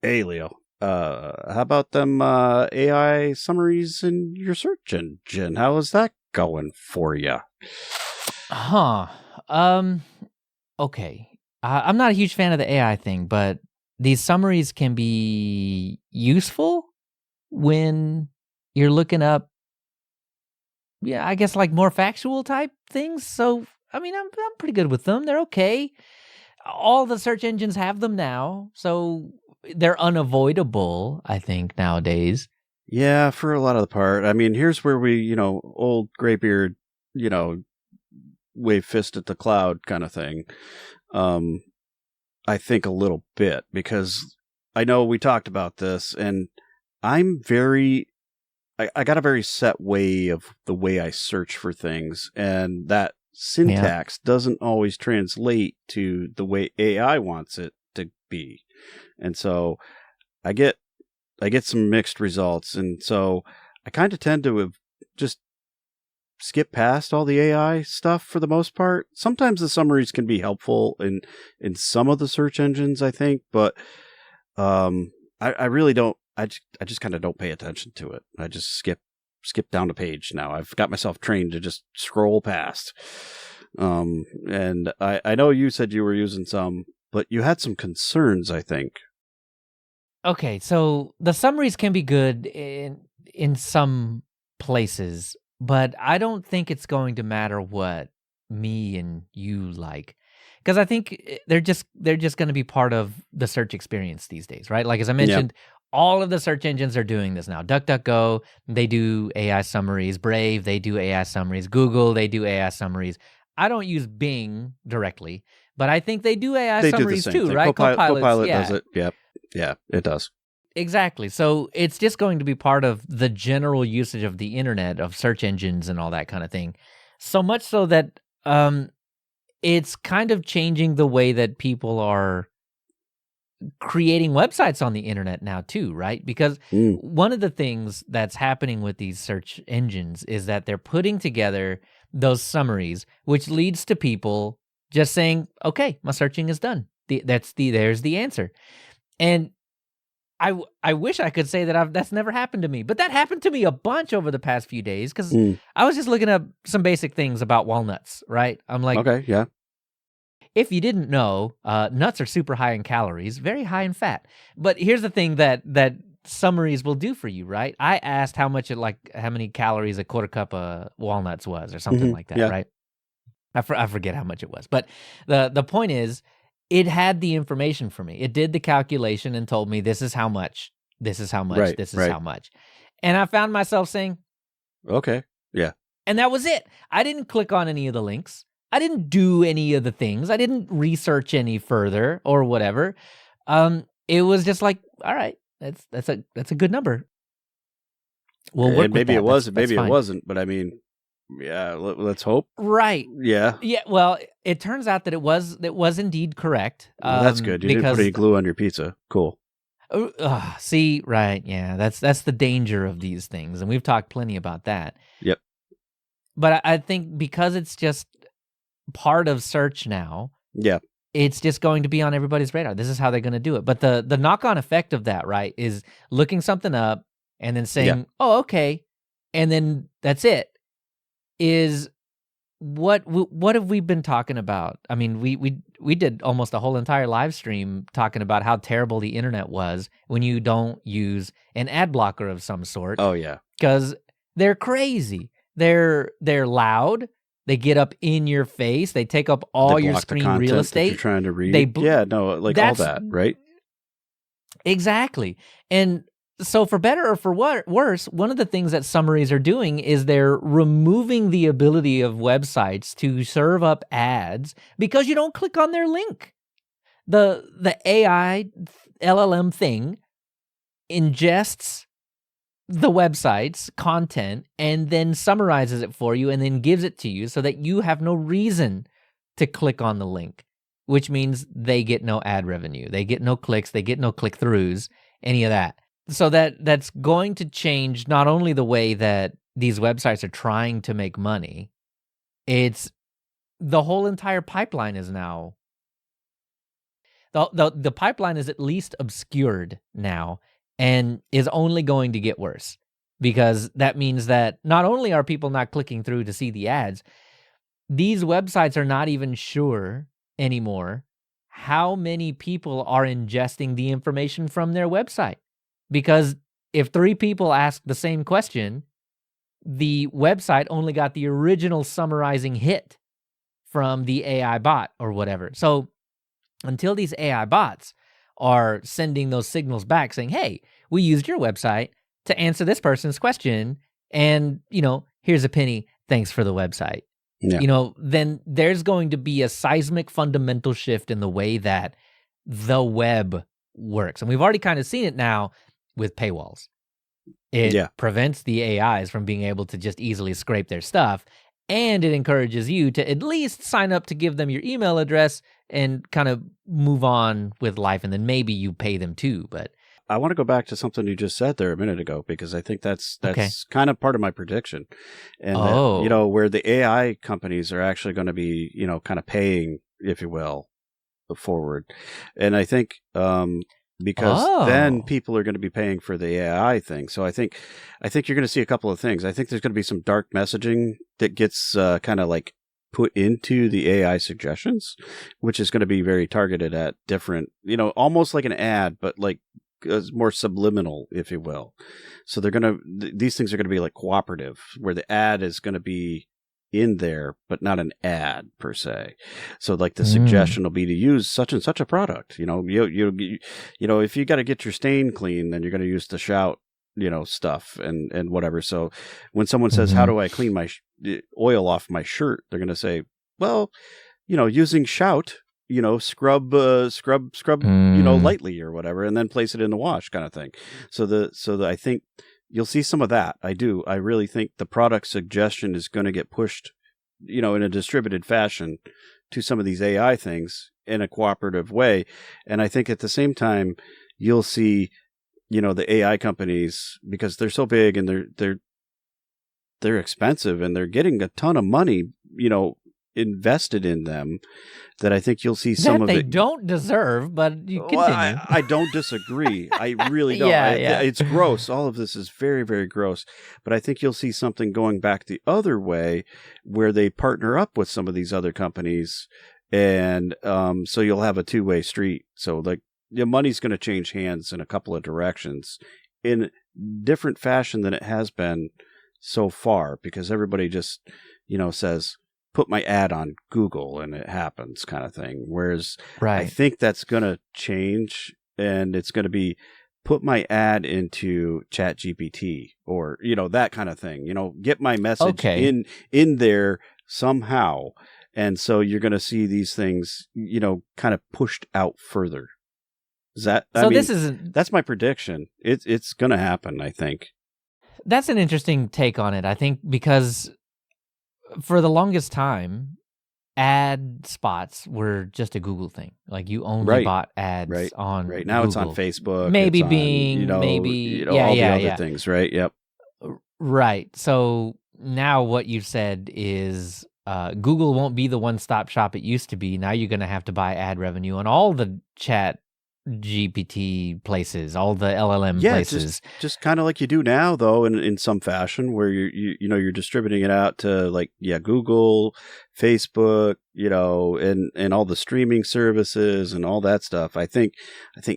Hey, Leo. How about them AI summaries in your search engine? How is that going for you? Huh. Um, okay. I'm not a huge fan of the AI thing, but these summaries can be useful when you're looking up, yeah, I guess like more factual type things. So, I mean, I'm pretty good with them. They're okay. All the search engines have them now, so they're unavoidable, I think, nowadays. Yeah, for a lot of the part. I mean, here's where we, old graybeard, you know, wave fist at the cloud kind of thing. Um, I think a little bit because I know we talked about this, and I'm very I got a very set way of the way I search for things, and that Yeah. syntax doesn't always translate to the way AI wants it to be. And so I get I get some mixed results, and so I kind of tend to have just skip past all the AI stuff for the most part. Sometimes the summaries can be helpful in some of the search engines, I think, but I really don't. I just kind of don't pay attention to it. I just skip down the page now. I've got myself trained to just scroll past. And I know you said you were using some, but you had some concerns, I think. Okay, so the summaries can be good in some places, but I don't think it's going to matter what me and you like. Because I think they're just going to be part of the search experience these days, right? Like as I Yep, mentioned, all of the search engines are doing this now. DuckDuckGo, they do AI summaries. Brave, they do AI summaries. Google, they do AI summaries. I don't use Bing directly, but I think they do AI they do the summaries same too, thing. right? Copilots, Copilot does yeah. it. Yep, yeah, it does. Exactly. So it's just going to be part of the general usage of the internet, of search engines and all that kind of thing. So much so that it's kind of changing the way that people are creating websites on the internet now too, right? Because Mm. one of the things that's happening with these search engines is that they're putting together those summaries, which leads to people just saying, "Okay, my searching is done. There's the answer." And I wish I could say that that's never happened to me, but that happened to me a bunch over the past few days because Mm. I was just looking up some basic things about walnuts, right? I'm like, Okay, yeah. if you didn't know, nuts are super high in calories, very high in fat. But here's the thing that summaries will do for you, right? I asked how many calories a quarter cup of walnuts was, or something like that, Yeah. right? I forget how much it was, but the point is, it had the information for me. It did the calculation and told me this is how much, this is how much, Right. this is Right. how much, and I found myself saying, Okay. Yeah. and that was it. I didn't click on any of the links. I didn't do any of the things. I didn't research any further or whatever. It was just like, all right, that's a good number. We'll work And with maybe it that. was, That's and that's maybe it fine. wasn't. But I mean, yeah. Let's hope. Right. Yeah. Yeah, well, it turns out that it was indeed correct, Well, that's good. You didn't put any because glue on your pizza. Cool. see, right, yeah, that's the danger of these things, and we've talked plenty about that. Yep. But I think because it's just part of search now, Yeah. it's just going to be on everybody's radar. This is how they're gonna do it. But the knock-on effect of that, right, is looking something up and then Yeah. saying, "Oh, okay," and then that's it, is what have we been talking about? I mean, we did almost a whole entire live stream talking about how terrible the internet was when you don't use an ad blocker of some sort, Oh yeah. because they're crazy. They're loud. They get up in your face. They take up They all your block the screen real content that you're estate. trying to They read. bl- Yeah. No. Like all that's that. Right. Exactly. And so, for better or for worse, one of the things that summaries are doing is they're removing the ability of websites to serve up ads because you don't click on their link. The AI LLM thing ingests the website's content and then summarizes it for you and then gives it to you so that you have no reason to click on the link, which means they get no ad revenue. They get no clicks, they get no click-throughs, any of that. So that's going to change not only the way that these websites are trying to make money, it's the whole entire pipeline is now The pipeline is at least obscured now and is only going to get worse, because that means that not only are people not clicking through to see the ads, these websites are not even sure anymore how many people are ingesting the information from their website. Because if 3 people ask the same question, the website only got the original summarizing hit from the AI bot or whatever. So until these AI bots are sending those signals back saying, hey, we used your website to answer this person's question, and, here's a penny, thanks for the website. Yeah. Then there's going to be a seismic fundamental shift in the way that the web works. And we've already kind of seen it now with paywalls. It prevents the AIs from being able to just easily scrape their stuff, and it encourages you to at least sign up to give them your email address and kind of move on with life, and then maybe you pay them too. But I want to go back to something you just said there a minute ago, because I think that's Okay. kind of part of my prediction. And Oh. that, where the AI companies are actually going to be, kind of paying, if you will, forward. And I think because then people are going to be paying for the AI thing. So I think you're going to see a couple of things. I think there's going to be some dark messaging that gets kind of like put into the AI suggestions, which is going to be very targeted at different, almost like an ad, but like more subliminal, if you will. So these things are going to be like cooperative, where the ad is going to be in there, but not an ad per se. So like the suggestion will be to use such and such a product. If you got to get your stain clean, then you're going to use the Shout, stuff and whatever. So when someone says, how do I clean my oil off my shirt? They're going to say, well, using Shout, scrub, lightly or whatever, and then place it in the wash, kind of thing. So I think you'll see some of that. I really think the product suggestion is going to get pushed, in a distributed fashion to some of these AI things in a cooperative way. And I think at the same time, you'll see, the AI companies, because they're so big and they're expensive and they're getting a ton of money, invested in them, that I think you'll see some that of they it. Don't deserve, but you continue. Well, I don't disagree. I really don't. Yeah. It's gross. All of this is very, very gross. But I think you'll see something going back the other way, where they partner up with some of these other companies, and so you'll have a two-way street. So like the money's going to change hands in a couple of directions, in different fashion than it has been so far, because everybody just says, put my ad on Google and it happens, kind of thing. Whereas I think that's going to change, and it's going to be, put my ad into ChatGPT, or, that kind of thing, get my message in there somehow. And so you're going to see these things, kind of pushed out further. That's my prediction. It's going to happen, I think. That's an interesting take on it, I think, because for the longest time, ad spots were just a Google thing. Like, you only bought ads on Right now, Google. it's on Facebook, maybe it's Bing, on, maybe all the other things, right? Yep. Right. So now what you've said is Google won't be the one-stop shop it used to be. Now you're going to have to buy ad revenue on all the chat GPT places, all the LLM places. Just kind of like you do now, though, in some fashion, where you're distributing it out to Google, Facebook, and all the streaming services and all that stuff. I think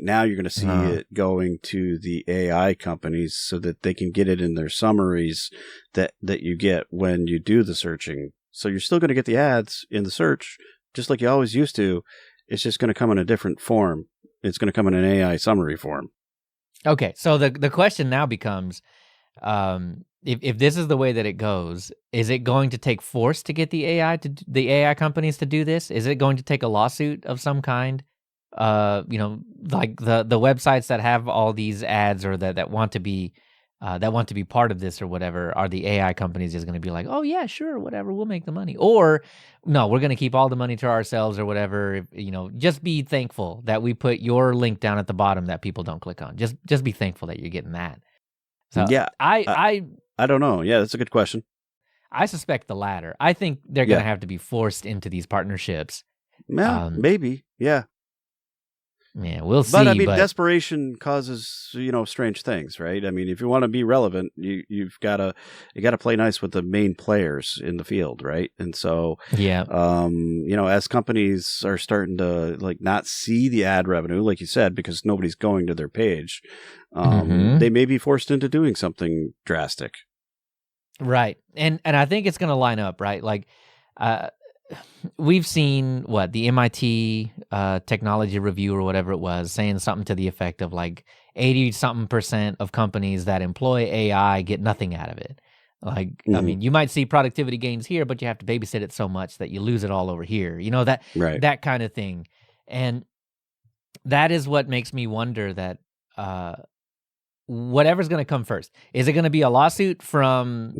now you're going to see it going to the AI companies, so that they can get it in their summaries that you get when you do the searching. So you're still going to get the ads in the search, just like you always used to. It's just going to come in a different form. It's going to come in an AI summary form. Okay, so the question now becomes, if this is the way that it goes, is it going to take force to get the AI companies to do this? Is it going to take a lawsuit of some kind? Like the websites that have all these ads, or that want to be part of this or whatever, are the AI companies just going to be like, oh yeah, sure, whatever, we'll make the money? Or no, we're going to keep all the money to ourselves or whatever. Just be thankful that we put your link down at the bottom that people don't click on. Just be thankful that you're getting that. So yeah, I don't know. Yeah, that's a good question. I suspect the latter. I think they're going to have to be forced into these partnerships. Maybe. Yeah. Yeah, we'll But I see. mean, But desperation causes strange things, right? I mean, if you want to be relevant, you've got to play nice with the main players in the field, right? And so, yeah, as companies are starting to like not see the ad revenue, like you said, because nobody's going to their page, they may be forced into doing something drastic. right. And I think it's going to line up, right? Like, we've seen the MIT technology review or whatever it was saying something to the effect of like 80-something% of companies that employ AI get nothing out of it. Like, I mean, you might see productivity gains here, but you have to babysit it so much that you lose it all over here. That kind of thing. And that is what makes me wonder that whatever's going to come first. Is it going to be a lawsuit from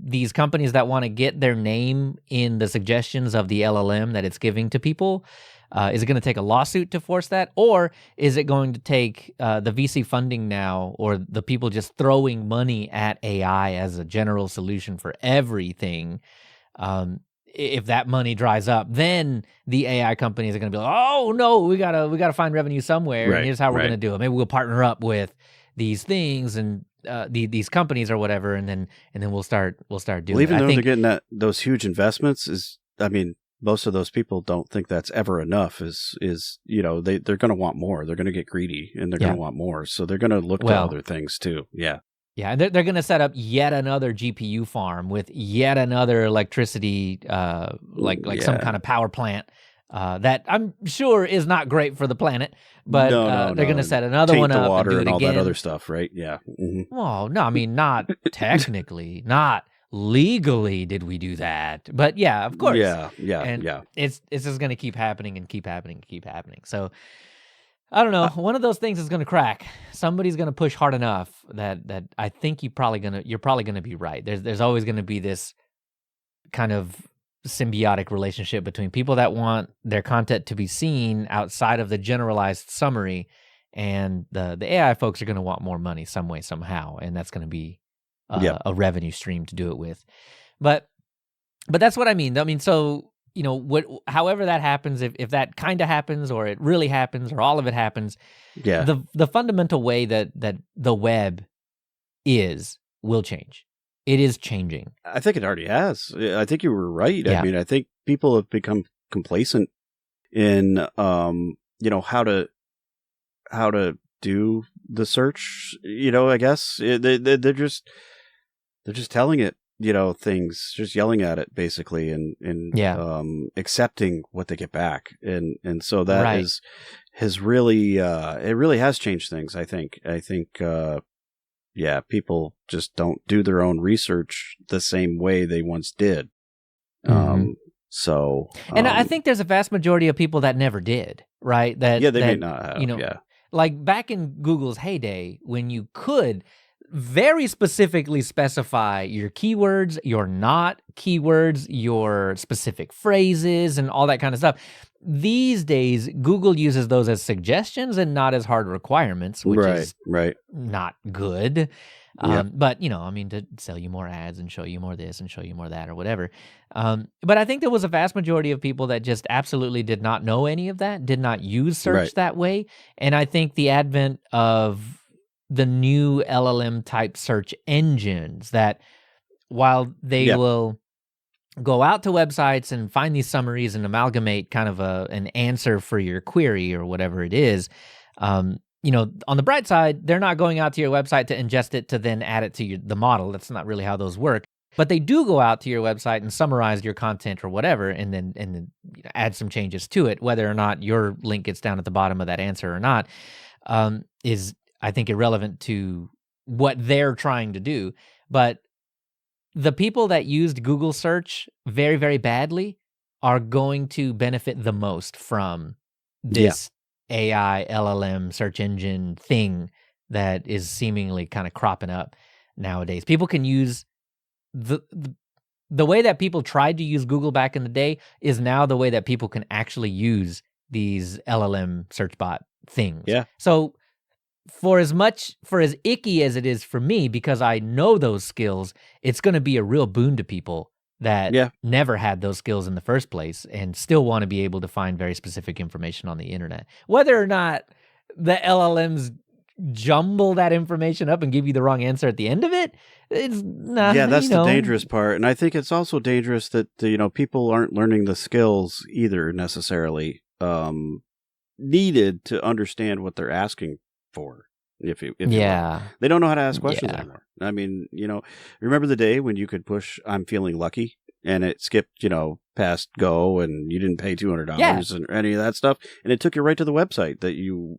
these companies that want to get their name in the suggestions of the LLM that it's giving to people? Is it going to take a lawsuit to force that? Or is it going to take the VC funding now, or the people just throwing money at AI as a general solution for everything? If that money dries up, then the AI companies are going to be like, oh no, we gotta find revenue somewhere, and here's how we're going to do it. Maybe we'll partner up with these things and these companies or whatever, and then we'll start doing. Well, even though they're getting those huge investments, most of those people don't think that's ever enough. They're going to want more. They're going to get greedy, and they're going to want more. So they're going to look to other things too. Yeah. Yeah, and they're going to set up yet another GPU farm with yet another electricity, some kind of power plant that I'm sure is not great for the planet. But they're going to set another one up water and do it all again. That other stuff, right? Yeah. Well, no, I mean, not technically, not legally did we do that, but yeah, of course. Yeah. It's just going to keep happening and keep happening and keep happening. So I don't know. One of those things is going to crack. Somebody's going to push hard enough that I think you're probably going to be right. There's always going to be this kind of symbiotic relationship between people that want their content to be seen outside of the generalized summary, and the AI folks are going to want more money some way, somehow, and that's going to be a revenue stream to do it with. But that's what I mean. I mean, so however that happens, if that kind of happens, or it really happens, or all of it happens, the fundamental way that the web will change. It is changing. I think it already has. I think you were right. Yeah. I mean, I think people have become complacent in how to do the search. I guess they're just telling it things, just yelling at it basically, and accepting what they get back, and so that has really it really has changed things. I think people just don't do their own research the same way they once did. And I think there's a vast majority of people that never did, right? They may not have, like back in Google's heyday, when you could very specifically specify your keywords, your not keywords, your specific phrases, and all that kind of stuff. These days, Google uses those as suggestions and not as hard requirements, which is not good. But, to sell you more ads and show you more this and show you more that or whatever. But I think there was a vast majority of people that just absolutely did not know any of that, did not use search that way. And I think the advent of the new LLM type search engines, that while they will go out to websites and find these summaries and amalgamate kind of an answer for your query or whatever it is, on the bright side, they're not going out to your website to ingest it to then add it to the model. That's not really how those work. But they do go out to your website and summarize your content or whatever, and then add some changes to it. Whether or not your link gets down at the bottom of that answer or not is, I think, irrelevant to what they're trying to do. But the people that used Google search very, very badly are going to benefit the most from this AI LLM search engine thing that is seemingly kind of cropping up nowadays. People can use the way that people tried to use Google back in the day is now the way that people can actually use these LLM search bot things. Yeah. So for as icky as it is for me, because I know those skills, it's going to be a real boon to people that never had those skills in the first place and still want to be able to find very specific information on the internet. Whether or not the LLMs jumble that information up and give you the wrong answer at the end of it. It's not. Yeah, that's the dangerous part. And I think it's also dangerous that, people aren't learning the skills either necessarily needed to understand what they're asking for. If you will. They don't know how to ask questions anymore. I mean, remember the day when you could push "I'm feeling lucky" and it skipped, past go, and you didn't pay $200 and any of that stuff, and it took you right to the website that you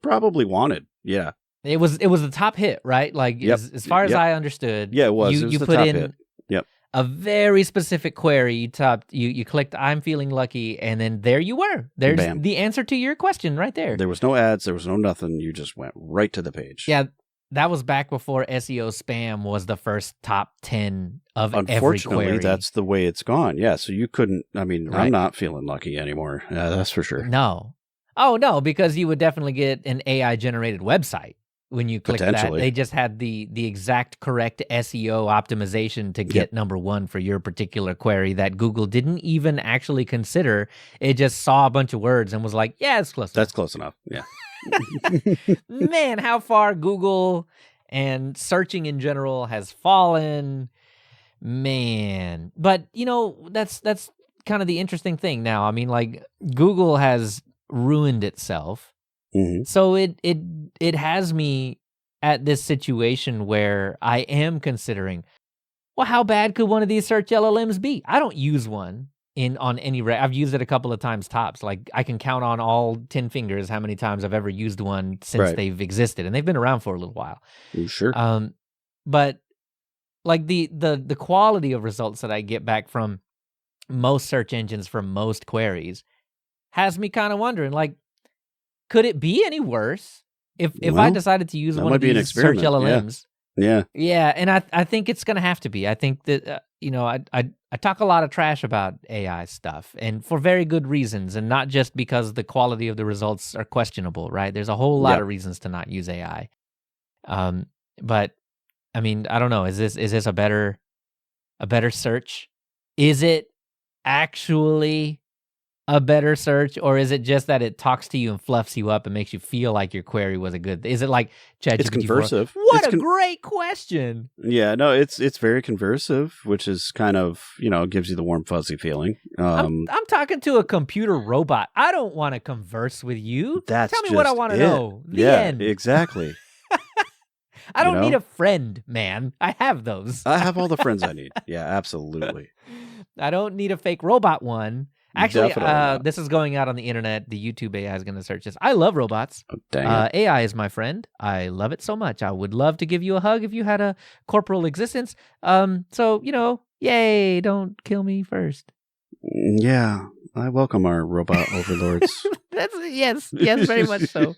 probably wanted. Yeah, it was the top hit, right? Like as far as I understood, it was. It was you the put top in hit. Yep. a very specific query. You clicked "I'm feeling lucky," and then there you were. There's Bam. the answer to your question right there. There was no ads. There was no nothing. You just went right to the page. Yeah, that was back before SEO spam was the first top 10 of every query. Unfortunately, that's the way it's gone. Yeah, so you couldn't. I mean, Right. I'm not feeling lucky anymore. That's for sure. No. Oh, no, because you would definitely get an AI-generated website when you click that. Potentially. They just had the exact correct SEO optimization to get number one for your particular query that Google didn't even actually consider. It just saw a bunch of words and was like, yeah, it's close enough. That's close enough. Yeah. Man, how far Google and searching in general has fallen. Man. But, that's kind of the interesting thing now. I mean, like, Google has ruined itself. Mm-hmm. So it has me at this situation where I am considering, well, how bad could one of these search LLMs be? I don't use one on any I've used it a couple of times tops. Like, I can count on all 10 fingers how many times I've ever used one since they've existed, and they've been around for a little while. Sure. But like the quality of results that I get back from most search engines for most queries has me kind of wondering, like, could it be any worse if I decided to use one of these search LLMs? Yeah. Yeah, and I think it's going to have to be. I think that I talk a lot of trash about AI stuff, and for very good reasons, and not just because the quality of the results are questionable, right? There's a whole lot of reasons to not use AI. But I mean, I don't know. Is this a better search? Is it actually a better search, or is it just that it talks to you and fluffs you up and makes you feel like your query was a good? Is it like ChatGPT? It's conversive. What a great question. Yeah, no, it's very conversive, which is kind of, gives you the warm fuzzy feeling. I'm talking to a computer robot. I don't want to converse with you. Tell me what I want to know. The end. Exactly. I don't need a friend, man. I have those. I have all the friends I need. Yeah, absolutely. I don't need a fake robot one. Actually, this is going out on the internet. The YouTube AI is going to search this. I love robots. Oh, dang it. AI is my friend. I love it so much. I would love to give you a hug if you had a corporal existence. So, yay, don't kill me first. Yeah, I welcome our robot overlords. Yes, very much so.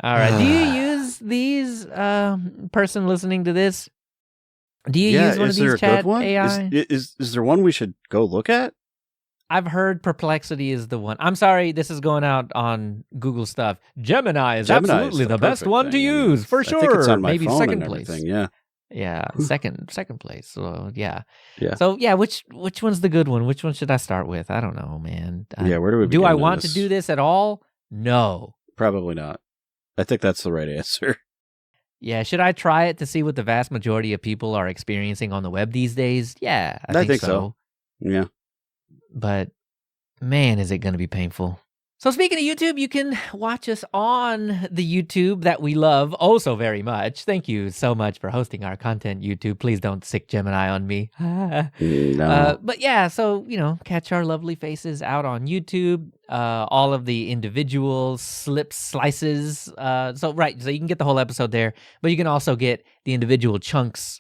All right. Do you use these, person listening to this? Do you use one of these chat AI? Is there one we should go look at? I've heard Perplexity is the one. I'm sorry, this is going out on Google stuff. Gemini is absolutely the best one to use, for sure. I think it's on my Maybe phone second and place. everything, Yeah, second place. So yeah. Yeah. So yeah, which one's the good one? Which one should I start with? I don't know, man. Where do we do begin I on want this? to do this at all? No. Probably not. I think that's the right answer. Yeah, should I try it to see what the vast majority of people are experiencing on the web these days? Yeah, I think so. Yeah. But man, is it going to be painful. So speaking of YouTube, you can watch us on the YouTube that we love oh so very much. Thank you so much for hosting our content, YouTube. Please don't sick Gemini on me. No. But yeah, so, catch our lovely faces out on YouTube. All of the individual slices. So you can get the whole episode there, but you can also get the individual chunks,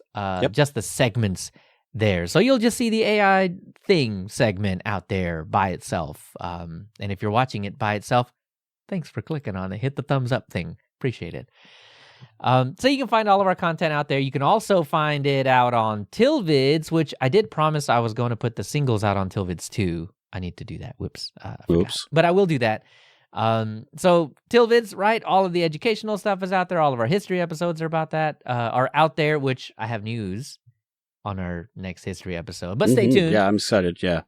just the segments there. So you'll just see the AI thing segment out there by itself. And if you're watching it by itself, thanks for clicking on it. Hit the thumbs up thing. Appreciate it. So you can find all of our content out there. You can also find it out on Tilvids, which I did promise I was going to put the singles out on Tilvids too. I need to do that. Whoops. Oops. But I will do that. So Tilvids, right? All of the educational stuff is out there. All of our history episodes are about that, are out there, which I have news on our next history episode. But stay tuned. Yeah, I'm excited. Yeah.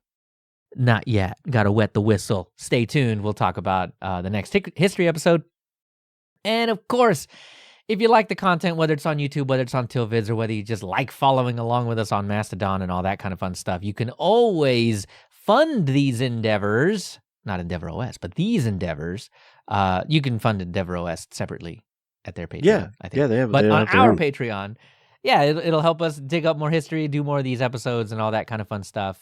Not yet. Got to wet the whistle. Stay tuned. We'll talk about the next history episode. And of course, if you like the content, whether it's on YouTube, whether it's on TillVids, or whether you just like following along with us on Mastodon and all that kind of fun stuff, you can always fund these endeavors. Not Endeavor OS, but these endeavors. You can fund Endeavor OS separately at their Patreon, I think. Yeah, they have. But they on have their our own. Patreon, yeah, it'll help us dig up more history, do more of these episodes, and all that kind of fun stuff.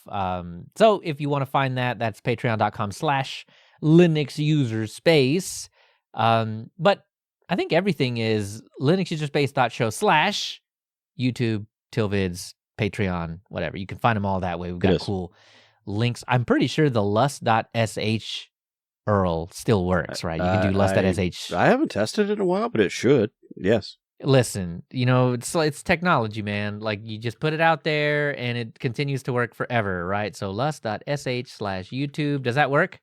So if you want to find that, that's patreon.com/Linux user space. But I think everything is linuxuserspace.show/YouTube, TillVids, Patreon, whatever. You can find them all that way. We've got cool links. I'm pretty sure the lust.sh URL still works, right? You can do lust.sh. I haven't tested it in a while, but it should. Yes. Listen, it's technology, man. Like, you just put it out there and it continues to work forever, right? So lust.sh/YouTube. Does that work?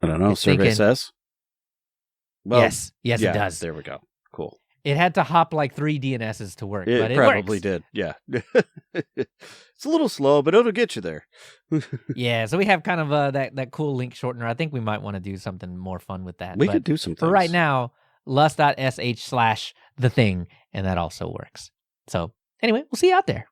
I don't know. Survey says. Well, yes, it does. There we go. Cool. It had to hop like 3 DNSs to work, but it probably works. did. Yeah. It's a little slow, but it'll get you there. Yeah, so we have kind of that cool link shortener. I think we might want to do something more fun with that. We could do some things. For right now, lust.sh/thething, and that also works. So anyway, we'll see you out there.